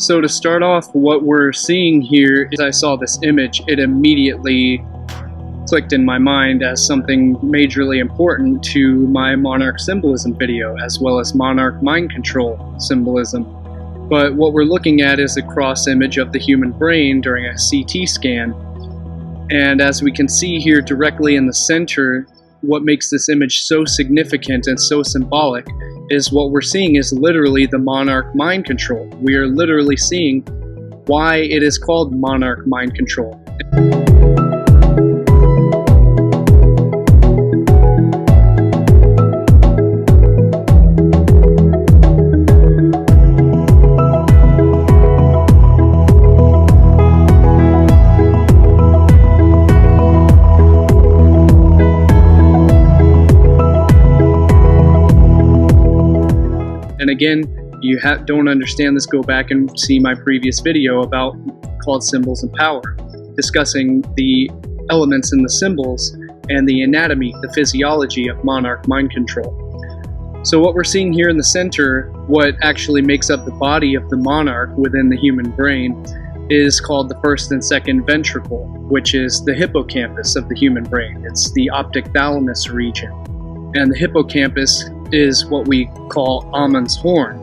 So to start off, what we're seeing here is I saw this image, it immediately clicked in my mind as something majorly important to my monarch symbolism video, as well as monarch mind control symbolism. But what we're looking at is a cross image of the human brain during a CT scan. And as we can see here directly in the center, what makes this image so significant and so symbolic is what we're seeing is literally the monarch mind control. We are literally seeing why it is called monarch mind control. And again, you don't understand this, go back and see my previous video called Symbols and Power, discussing the elements in the symbols and the anatomy, the physiology of monarch mind control. So what we're seeing here in the center, what actually makes up the body of the monarch within the human brain, is called the first and second ventricle, which is the hippocampus of the human brain. It's the optic thalamus region. And the hippocampus is what we call Amun's horn.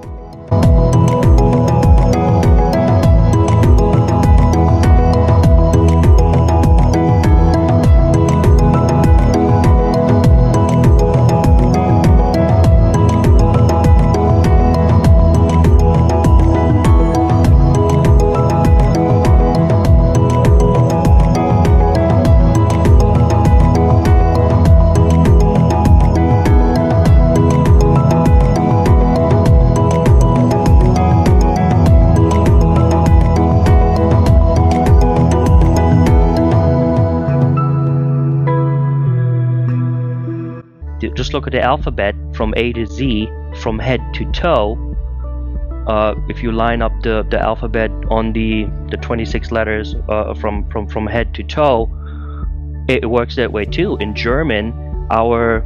Just look at the alphabet from A to Z, from head to toe. If you line up the alphabet on the 26 letters from head to toe, it works that way too. In German, our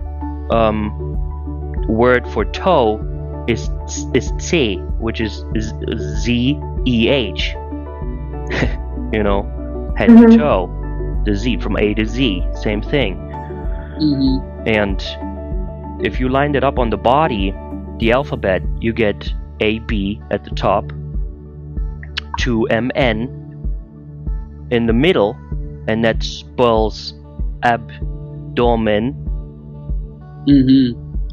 word for toe is C, which is Z-E-H. You know, head to toe, the Z from A to Z, same thing. And if you lined it up on the body, the alphabet, you get AB at the top, 2MN in the middle, and that spells abdomen.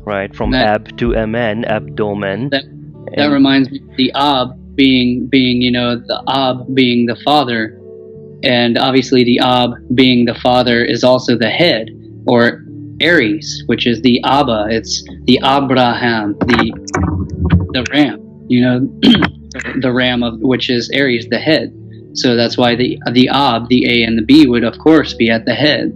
Right, from ab to MN, abdomen. That reminds me of the Ab being you know, the Ab being the father, and obviously the Ab being the father is also the head, or Aries, which is the Abba. It's the Abraham, the ram, you know, the ram of which is Aries, the head. So that's why the Ab, the A and the B would of course be at the head.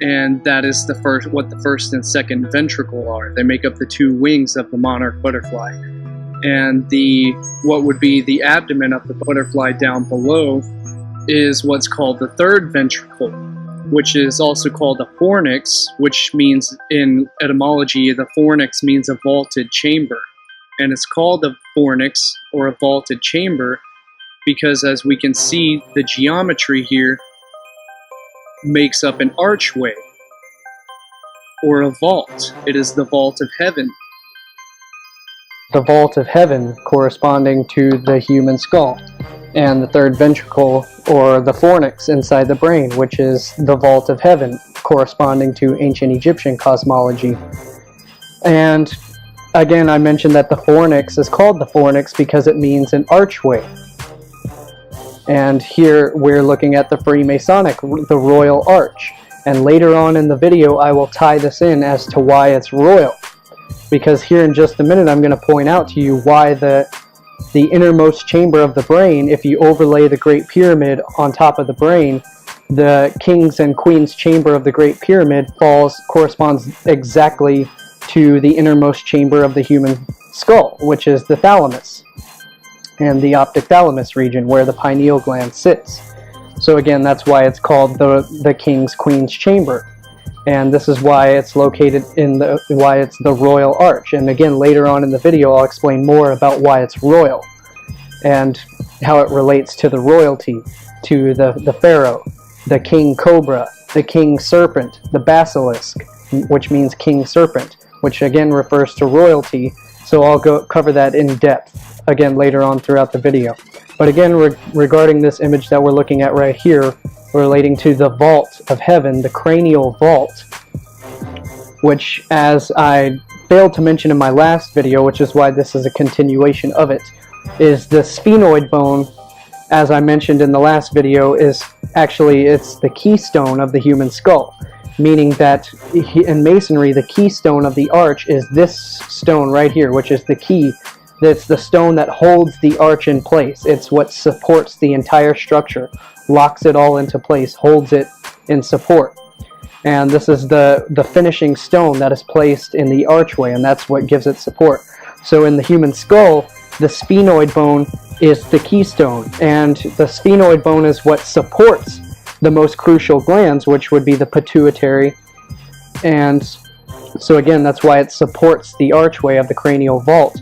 And that is what the first and second ventricle are. They make up the two wings of the monarch butterfly. And what would be the abdomen of the butterfly down below is what's called the third ventricle, which is also called a fornix, which means in etymology, the fornix means a vaulted chamber. And it's called a fornix, or a vaulted chamber, because as we can see, the geometry here makes up an archway, or a vault. It is the vault of heaven. The vault of heaven corresponding to the human skull, and the third ventricle, or the fornix, inside the brain, which is the vault of heaven, corresponding to ancient Egyptian cosmology. And again, I mentioned that the fornix is called the fornix because it means an archway. And here we're looking at the Freemasonic, the Royal Arch. And later on in the video, I will tie this in as to why it's royal. Because here in just a minute, I'm going to point out to you why the innermost chamber of the brain, if you overlay the Great Pyramid on top of the brain, the King's and Queen's chamber of the Great Pyramid corresponds exactly to the innermost chamber of the human skull, which is the thalamus, and the optic thalamus region where the pineal gland sits. So again, that's why it's called the King's Queen's chamber. And this is why it's located why it's the Royal Arch. And again, later on in the video, I'll explain more about why it's royal. and how it relates to the royalty, to the pharaoh, the king cobra, the king serpent, the basilisk, which means king serpent, which again refers to royalty. So I'll cover that in depth again later on throughout the video. But again, regarding this image that we're looking at right here, relating to the vault of heaven, the cranial vault, which, as I failed to mention in my last video, which is why this is a continuation of it, is the sphenoid bone. As I mentioned in the last video, is actually, it's the keystone of the human skull, meaning that in masonry, the keystone of the arch is this stone right here, which is the key. It's the stone that holds the arch in place. It's what supports the entire structure, locks it all into place, holds it in support. And this is the finishing stone that is placed in the archway, and that's what gives it support. So in the human skull, the sphenoid bone is the keystone, and the sphenoid bone is what supports the most crucial glands, which would be the pituitary. And so again, that's why it supports the archway of the cranial vault.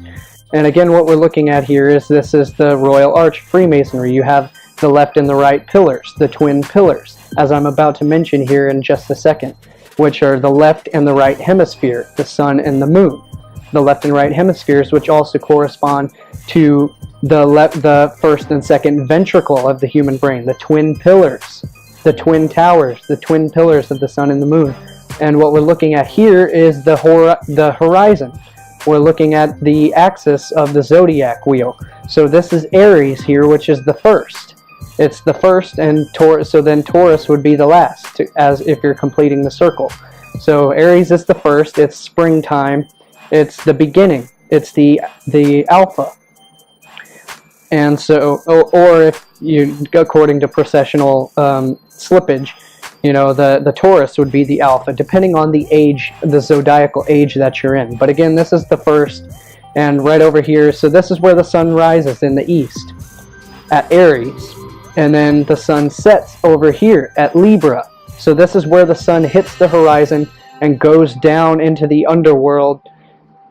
And again, what we're looking at here is this is the Royal Arch Freemasonry. You have the left and the right pillars, the twin pillars, as I'm about to mention here in just a second, which are the left and the right hemisphere, the sun and the moon. The left and right hemispheres, which also correspond to the first and second ventricle of the human brain, the twin pillars, the twin towers, the twin pillars of the sun and the moon. And what we're looking at here is the horizon. We're looking at the axis of the zodiac wheel. So this is Aries here, which is the first. It's the first, and Taurus, so then Taurus would be the last, as if you're completing the circle. So Aries is the first, it's springtime, it's the beginning, it's the alpha. And so, or if you, according to processional slippage, you know, the Taurus would be the alpha, depending on the age, the zodiacal age that you're in. But again, this is the first, and right over here, so this is where the sun rises in the east, at Aries. And then the sun sets over here at Libra. So this is where the sun hits the horizon and goes down into the underworld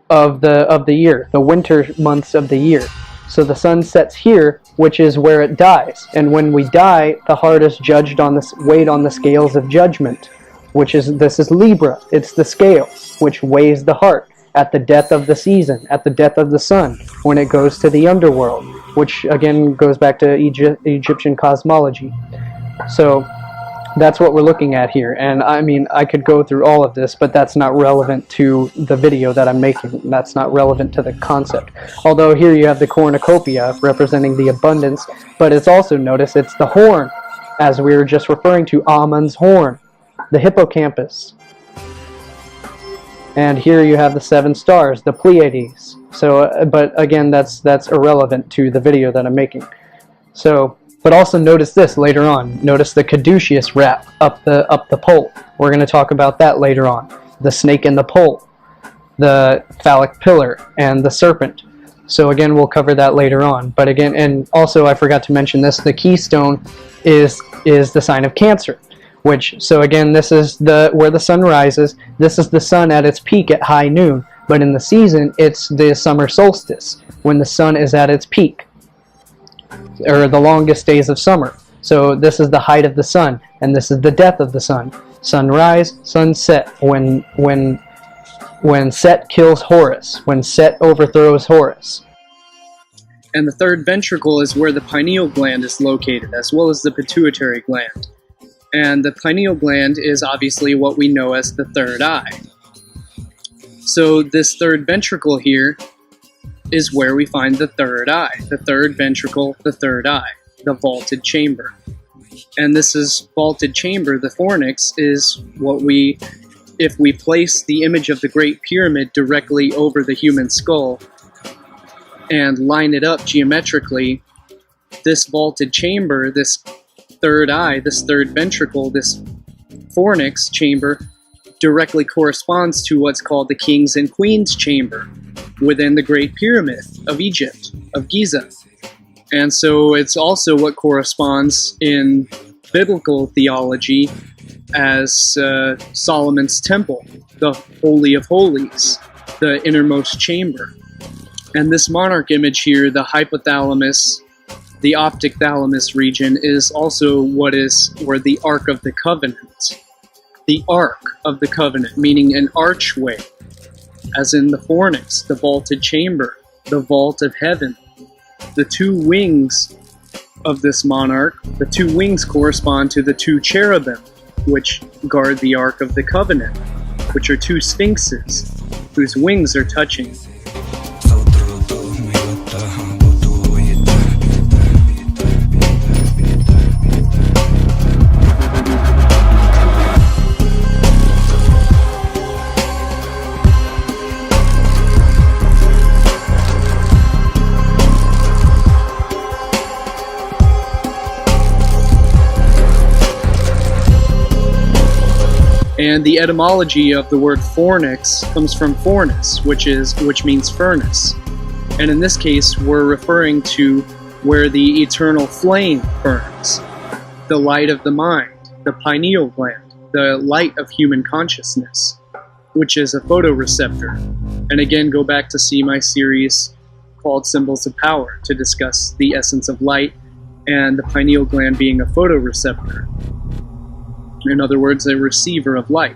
of the year, the winter months of the year. So the sun sets here, which is where it dies. And when we die, the heart is judged on this, weighed on the scales of judgment, which is, this is Libra. It's the scales which weighs the heart at the death of the season, at the death of the sun, when it goes to the underworld, which again goes back to Egyptian cosmology. So that's what we're looking at here. And I mean, I could go through all of this, but that's not relevant to the video that I'm making. That's not relevant to the concept. Although here you have the cornucopia representing the abundance, but it's also, notice, it's the horn, as we were just referring to, Amun's horn, the hippocampus. And here you have the 7 stars, the Pleiades. So, but again, that's irrelevant to the video that I'm making. So, but also notice this later on. Notice the caduceus wrap up the pole. We're going to talk about that later on. The snake in the pole, the phallic pillar, and the serpent. So again, we'll cover that later on. But again, and also I forgot to mention this, the keystone is the sign of Cancer. Which, so again, this is where the sun rises. This is the sun at its peak at high noon. But in the season, it's the summer solstice, when the sun is at its peak, or the longest days of summer. So this is the height of the sun, and this is the death of the sun. Sunrise, sunset, when Set kills Horus, when Set overthrows Horus. And the third ventricle is where the pineal gland is located, as well as the pituitary gland. And the pineal gland is obviously what we know as the third eye. So this third ventricle here is where we find the third eye, the third ventricle, the third eye, the vaulted chamber. And this is vaulted chamber, the fornix, is what we, if we place the image of the Great Pyramid directly over the human skull and line it up geometrically, this vaulted chamber, this third eye, this third ventricle, this fornix chamber, directly corresponds to what's called the King's and Queen's chamber within the Great Pyramid of Egypt, of Giza. And so it's also what corresponds in biblical theology as Solomon's temple, the Holy of Holies, the innermost chamber. And this monarch image here, the hypothalamus the optic thalamus region is also where the Ark of the Covenant. The Ark of the Covenant, meaning an archway, as in the fornix, the vaulted chamber, the vault of heaven. The two wings of this monarch, the two wings correspond to the two cherubim, which guard the Ark of the Covenant, which are two sphinxes, whose wings are touching. And the etymology of the word fornix comes from fornis, which means furnace. And in this case, we're referring to where the eternal flame burns, the light of the mind, the pineal gland, the light of human consciousness, which is a photoreceptor. And again, go back to see my series called Symbols of Power to discuss the essence of light and the pineal gland being a photoreceptor. In other words, a receiver of light,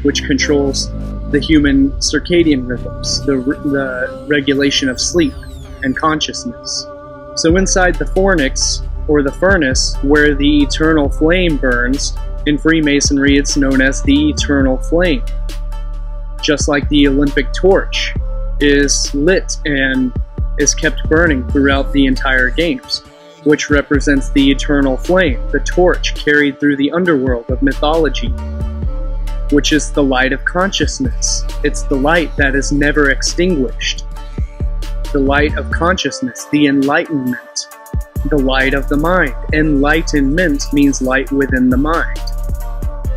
which controls the human circadian rhythms, the regulation of sleep and consciousness. So inside the fornix, or the furnace, where the eternal flame burns, in Freemasonry it's known as the eternal flame. Just like the Olympic torch is lit and is kept burning throughout the entire games, which represents the eternal flame, the torch carried through the underworld of mythology, which is the light of consciousness. It's the light that is never extinguished. The light of consciousness, the enlightenment, the light of the mind. Enlightenment means light within the mind.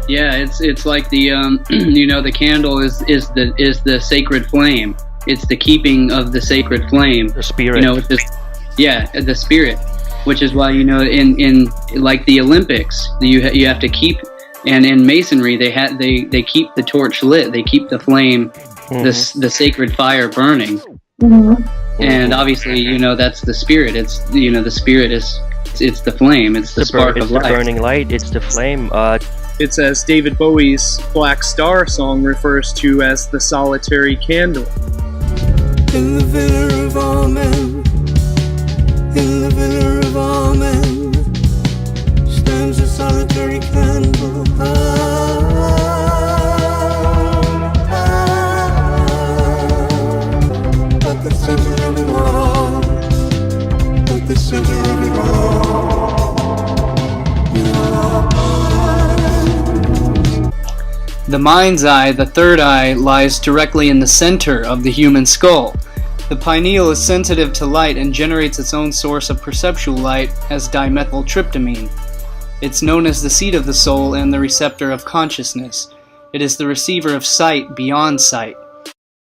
Yeah, it's like the the candle is the sacred flame. It's the keeping of the sacred flame. The spirit. The spirit. Which is why, in like the Olympics, you have to keep, and in Masonry they keep the torch lit, they keep the flame, the sacred fire burning, and obviously that's the spirit. It's the spirit it's the flame, it's the spark of life. It's the burning light. It's the flame. It's as David Bowie's Black Star song refers to as the solitary candle. In the villa of all men. In the villa of all men stands a solitary candle. At the center of it all, at the center of it all, The mind's eye, the third eye, lies directly in the center of the human skull. The pineal is sensitive to light and generates its own source of perceptual light as dimethyltryptamine. It's known as the seat of the soul and the receptor of consciousness. It is the receiver of sight beyond sight.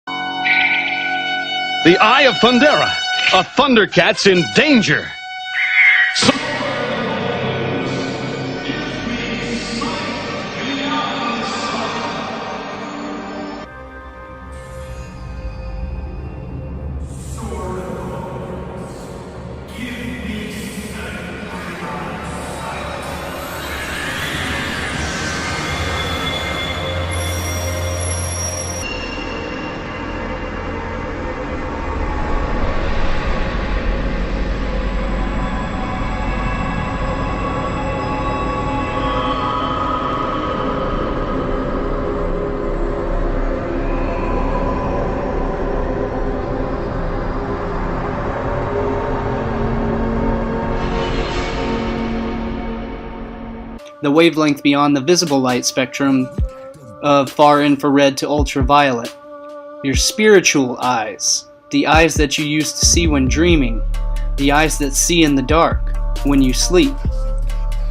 The Eye of Thundera, a Thundercat's in danger. The wavelength beyond the visible light spectrum of far infrared to ultraviolet. Your spiritual eyes, the eyes that you use to see when dreaming, the eyes that see in the dark when you sleep.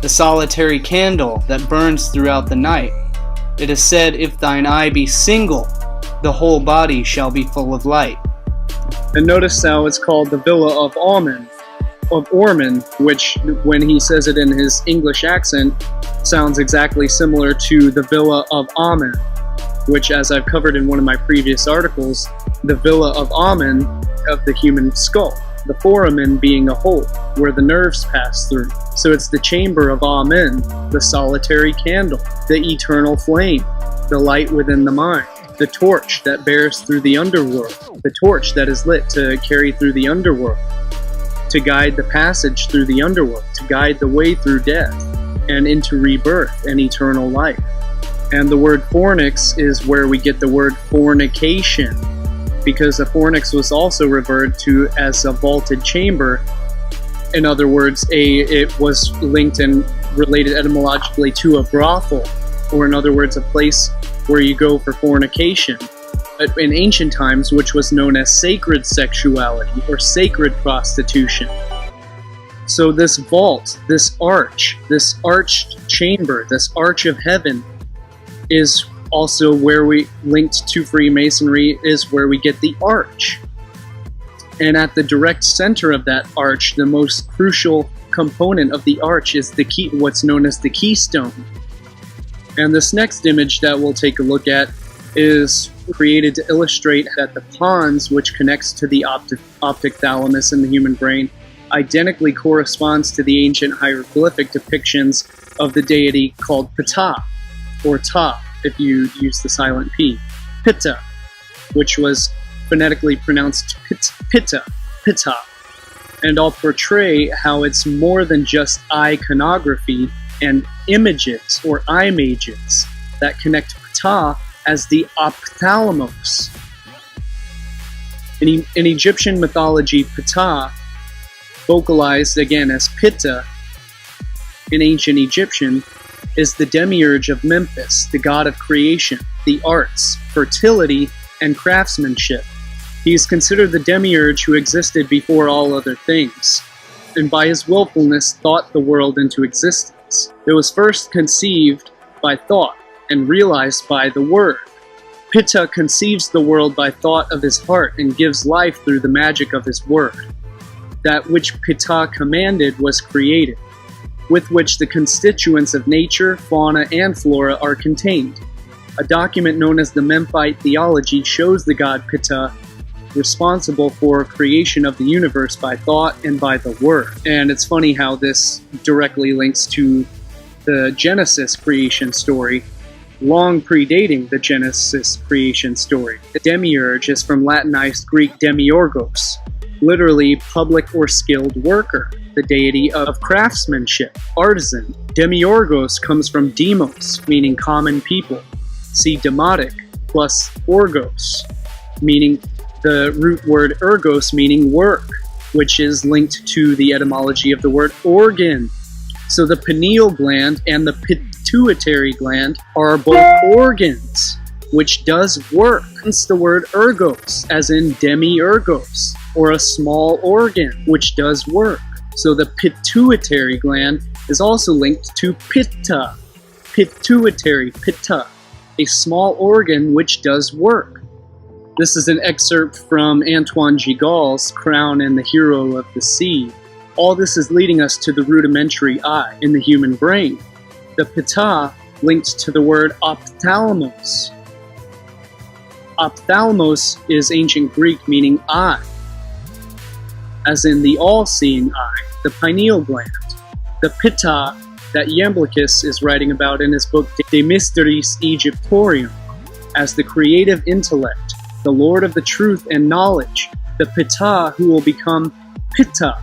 The solitary candle that burns throughout the night. It is said, if thine eye be single, the whole body shall be full of light. And notice how it's called the Villa of Ormond, which, when he says it in his English accent, sounds exactly similar to the Villa of Amen, which, as I've covered in one of my previous articles, the Villa of Amen of the human skull, the foramen being a hole where the nerves pass through. So it's the chamber of Amen, the solitary candle, the eternal flame, the light within the mind, the torch that bears through the underworld, the torch that is lit to carry through the underworld, to guide the passage through the underworld, to guide the way through death and into rebirth and eternal life. And the word fornix is where we get the word fornication, because a fornix was also referred to as a vaulted chamber. In other words, it was linked and related etymologically to a brothel, or in other words, a place where you go for fornication. But in ancient times, which was known as sacred sexuality or sacred prostitution. So this vault, this arched chamber, this arch of heaven is also where we, linked to Freemasonry, is where we get the arch. And at the direct center of that arch, the most crucial component of the arch is the key, what's known as the keystone. And this next image that we'll take a look at is created to illustrate that the pons, which connects to the optic thalamus in the human brain, identically corresponds to the ancient hieroglyphic depictions of the deity called Ptah, or Ta, if you use the silent P, Pitta, which was phonetically pronounced Pitta, and I'll portray how it's more than just iconography and images or images that connect Ptah as the ophthalmos. In Egyptian mythology, Ptah, vocalized again as Pitta in ancient Egyptian, is the demiurge of Memphis, the god of creation, the arts, fertility, and craftsmanship. He is considered the demiurge who existed before all other things, and by his willfulness thought the world into existence. It was first conceived by thought and realized by the word. Pitta conceives the world by thought of his heart and gives life through the magic of his word. That which Pitta commanded was created, with which the constituents of nature, fauna, and flora are contained. A document known as the Memphite Theology shows the god Pitta responsible for creation of the universe by thought and by the word. And it's funny how this directly links to the Genesis creation story, long predating the Genesis creation story. The demiurge is from Latinized Greek demiurgos, literally public or skilled worker, the deity of craftsmanship, artisan. Demiurgos comes from demos, meaning common people. See demotic plus orgos, meaning the root word ergos, meaning work, which is linked to the etymology of the word organ. So the pineal gland and the pituitary gland are both organs, which does work. Hence the word ergos, as in demiurgos, or a small organ, which does work. So the pituitary gland is also linked to pitta, pituitary, pitta, a small organ which does work. This is an excerpt from Antoine Gigol's Crown and the Hero of the Sea. All this is leading us to the rudimentary eye in the human brain. The pitta linked to the word ophthalmos. Ophthalmos is ancient Greek meaning eye, as in the all-seeing eye, the pineal gland. The pitta that Iamblichus is writing about in his book De Mysteris Egyptorium, as the creative intellect, the Lord of the truth and knowledge, the pitta who will become pitta.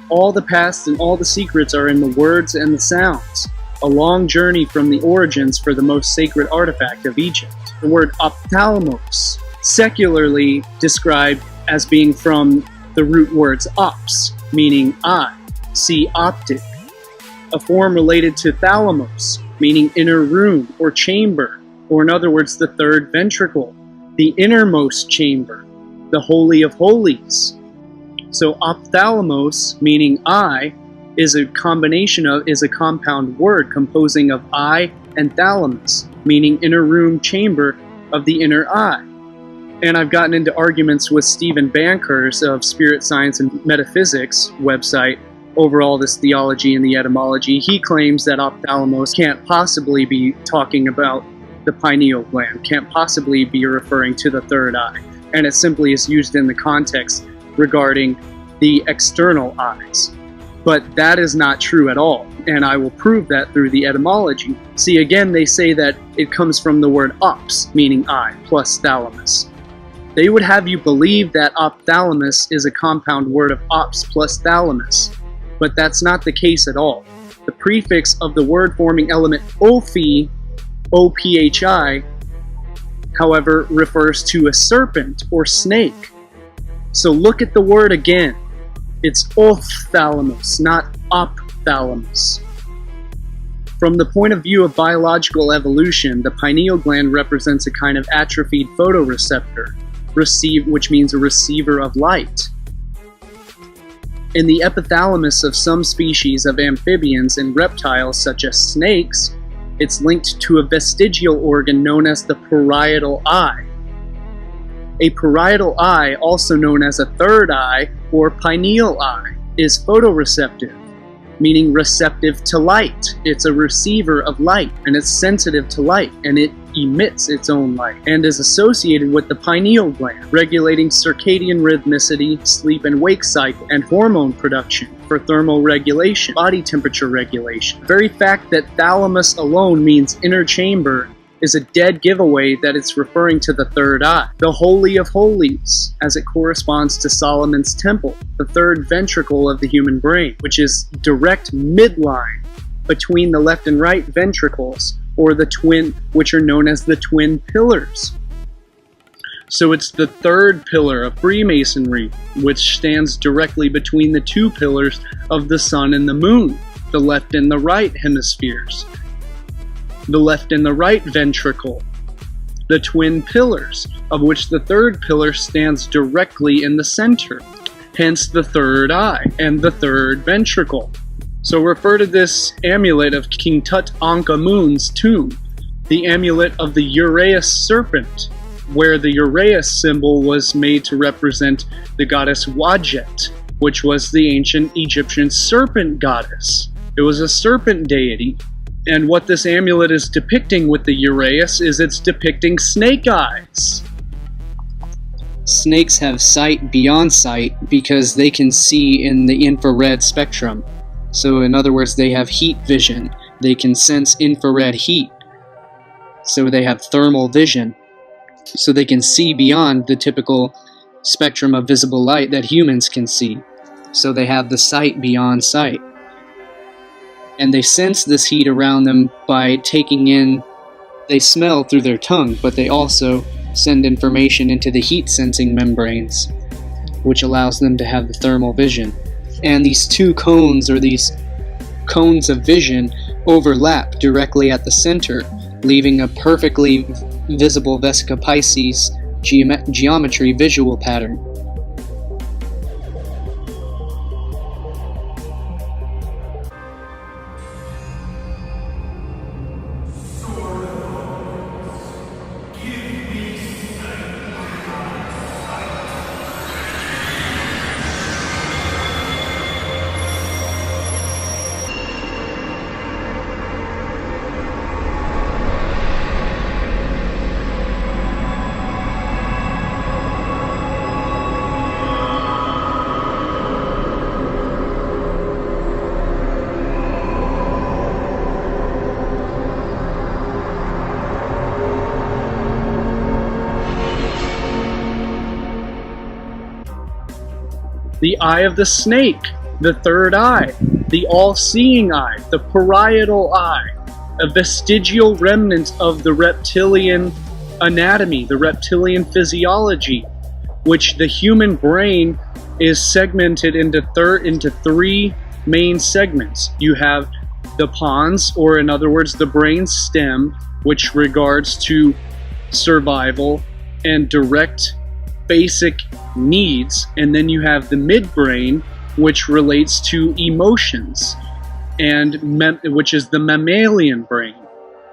All the past and all the secrets are in the words and the sounds. A long journey from the origins for the most sacred artifact of Egypt. The word ophthalmos, secularly described as being from the root words ops, meaning eye, see optic, a form related to thalamus, meaning inner room or chamber, or in other words, the third ventricle, the innermost chamber, the Holy of Holies. So ophthalmos, meaning eye, is a compound word composing of eye and thalamus, meaning inner room chamber of the inner eye. And I've gotten into arguments with Stephen Bankers of Spirit Science and Metaphysics website over all this theology and the etymology. He claims that ophthalmos can't possibly be talking about the pineal gland, can't possibly be referring to the third eye, and it simply is used in the context regarding the external eyes. But that is not true at all, and I will prove that through the etymology. See, again, they say that it comes from the word ops, meaning eye, plus thalamus. They would have you believe that ophthalmos is a compound word of ops plus thalamus, but that's not the case at all. The prefix of the word-forming element ophi, O-P-H-I, however, refers to a serpent or snake. So look at the word again. It's ophthalmos, not ophthalmos. From the point of view of biological evolution, the pineal gland represents a kind of atrophied photoreceptor, which means a receiver of light. In the epithalamus of some species of amphibians and reptiles, such as snakes, it's linked to a vestigial organ known as the parietal eye. A parietal eye, also known as a third eye or pineal eye, is photoreceptive, meaning receptive to light. It's a receiver of light, and it's sensitive to light, and it emits its own light, and is associated with the pineal gland, regulating circadian rhythmicity, sleep and wake cycle, and hormone production for thermal regulation, body temperature regulation. The very fact that thalamus alone means inner chamber is a dead giveaway that it's referring to the third eye, the Holy of Holies, as it corresponds to Solomon's temple, the third ventricle of the human brain, which is direct midline between the left and right ventricles, or the twin, which are known as the twin pillars. So it's the third pillar of Freemasonry, which stands directly between the two pillars of the sun and the moon, the left and the right hemispheres, the left and the right ventricle, the twin pillars, of which the third pillar stands directly in the center, hence the third eye and the third ventricle. So refer to this amulet of King Tutankhamun's tomb, the amulet of the Uraeus serpent, where the Uraeus symbol was made to represent the goddess Wadjet, which was the ancient Egyptian serpent goddess. It was a serpent deity. And what this amulet is depicting with the Uraeus is it's depicting snake eyes. Snakes have sight beyond sight because they can see in the infrared spectrum. So in other words, they have heat vision. They can sense infrared heat. So they have thermal vision. So they can see beyond the typical spectrum of visible light that humans can see. So they have the sight beyond sight. And they sense this heat around them by taking in, they smell through their tongue, but they also send information into the heat sensing membranes, which allows them to have the thermal vision. And these two cones, or these cones of vision, overlap directly at the center, leaving a perfectly visible Vesica Pisces geometry visual pattern. The eye of the snake, the third eye, the all-seeing eye, the parietal eye, a vestigial remnant of the reptilian anatomy, the reptilian physiology, which the human brain is segmented into three main segments. You have the pons, or in other words, the brain stem, which regards to survival and direct basic needs, and then you have the midbrain, which relates to emotions, and which is the mammalian brain,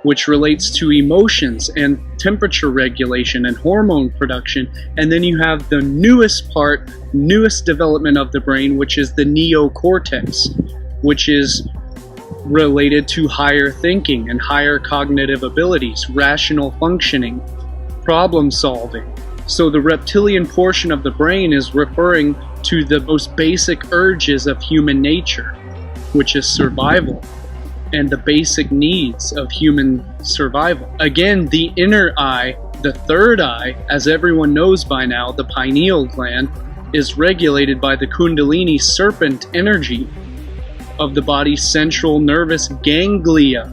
which relates to emotions and temperature regulation and hormone production. And then you have the newest development of the brain, which is the neocortex, which is related to higher thinking and higher cognitive abilities, rational functioning, problem solving. So the reptilian portion of the brain is referring to the most basic urges of human nature, which is survival and the basic needs of human survival. Again, the inner eye, the third eye, as everyone knows by now, the pineal gland, is regulated by the Kundalini serpent energy of the body's central nervous ganglia.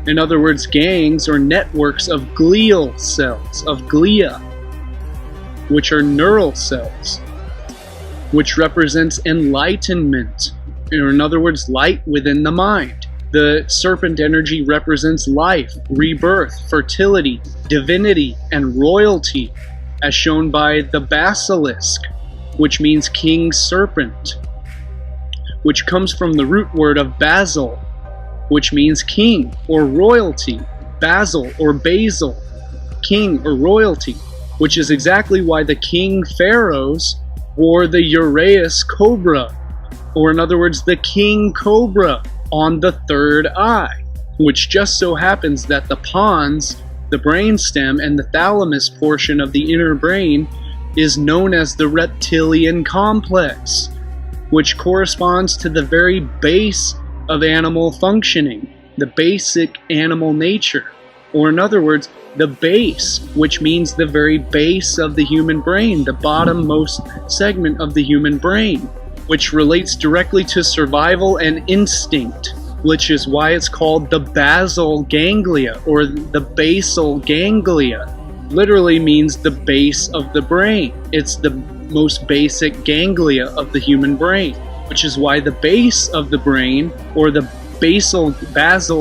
In other words, gangs or networks of glial cells, of glia, which are neural cells, which represents enlightenment, or in other words, light within the mind. The serpent energy represents life, rebirth, fertility, divinity, and royalty, as shown by the basilisk, which means king serpent, which comes from the root word of basil, which means king or royalty, basil or basil, king or royalty, which is exactly why the king pharaohs wore the uraeus cobra, or in other words, the king cobra on the third eye, which just so happens that the pons, the brainstem, and the thalamus portion of the inner brain is known as the reptilian complex, which corresponds to the very base of animal functioning, the basic animal nature, or in other words, the base, which means the very base of the human brain, the bottommost segment of the human brain, which relates directly to survival and instinct, which is why it's called the basal ganglia, or the basal ganglia. Literally means the base of the brain. It's the most basic ganglia of the human brain, which is why the base of the brain, or the basal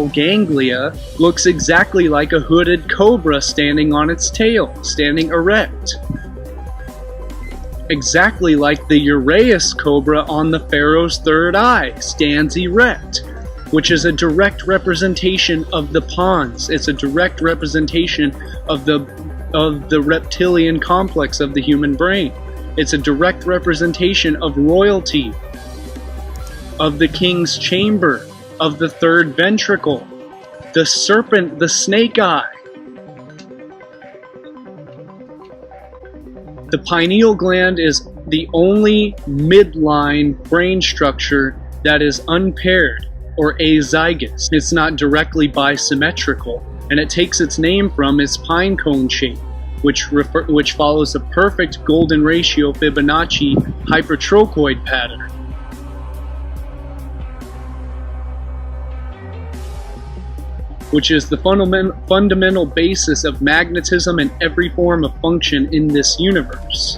ganglia, looks exactly like a hooded cobra standing on its tail, standing erect. Exactly like the uraeus cobra on the pharaoh's third eye, stands erect, which is a direct representation of the pons. It's a direct representation of the reptilian complex of the human brain. It's a direct representation of royalty, of the king's chamber, of the third ventricle, the serpent, the snake eye. The pineal gland is the only midline brain structure that is unpaired or azygous. It's not directly bisymmetrical, and it takes its name from its pine cone shape, which follows a perfect golden ratio Fibonacci hypertrochoid pattern. Which is the fundamental basis of magnetism and every form of function in this universe.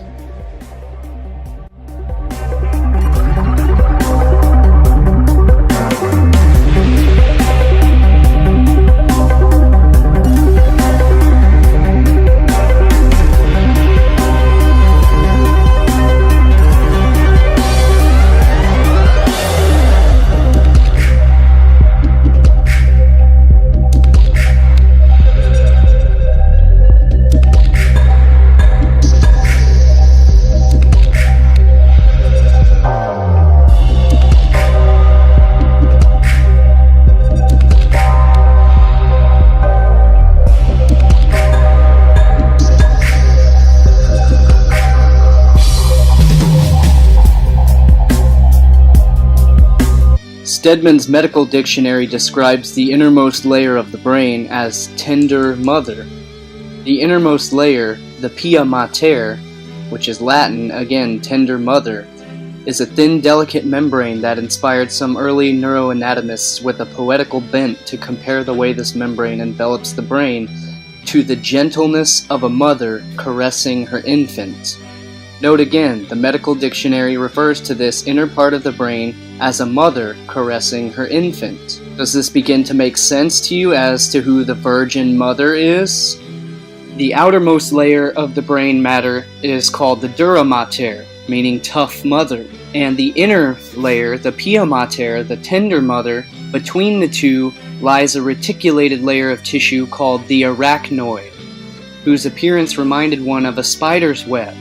Stedman's medical dictionary describes the innermost layer of the brain as tender mother. The innermost layer, the pia mater, which is Latin, again, tender mother, is a thin, delicate membrane that inspired some early neuroanatomists with a poetical bent to compare the way this membrane envelops the brain to the gentleness of a mother caressing her infant. Note again, the medical dictionary refers to this inner part of the brain as a mother caressing her infant. Does this begin to make sense to you as to who the Virgin Mother is? The outermost layer of the brain matter is called the dura mater, meaning tough mother, and the inner layer, the pia mater, the tender mother, between the two lies a reticulated layer of tissue called the arachnoid, whose appearance reminded one of a spider's web.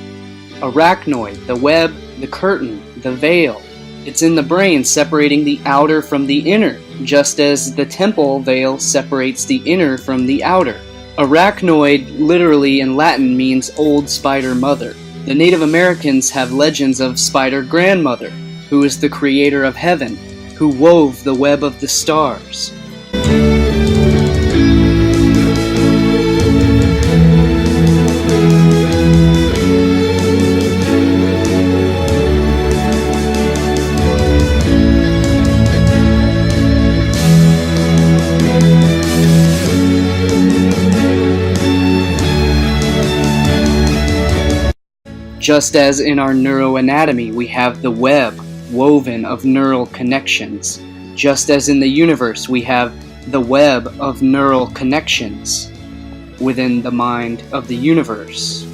Arachnoid, the web, the curtain, the veil. It's in the brain, separating the outer from the inner, just as the temple veil separates the inner from the outer. Arachnoid literally in Latin means old spider mother. The Native Americans have legends of Spider Grandmother, who is the creator of heaven, who wove the web of the stars. Just as in our neuroanatomy we have the web woven of neural connections, just as in the universe we have the web of neural connections within the mind of the universe.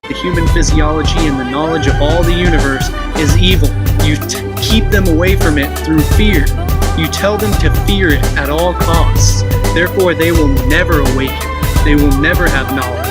The human physiology and the knowledge of all the universe is evil. You keep them away from it through fear. You tell them to fear it at all costs. Therefore, they will never awaken. They will never have knowledge.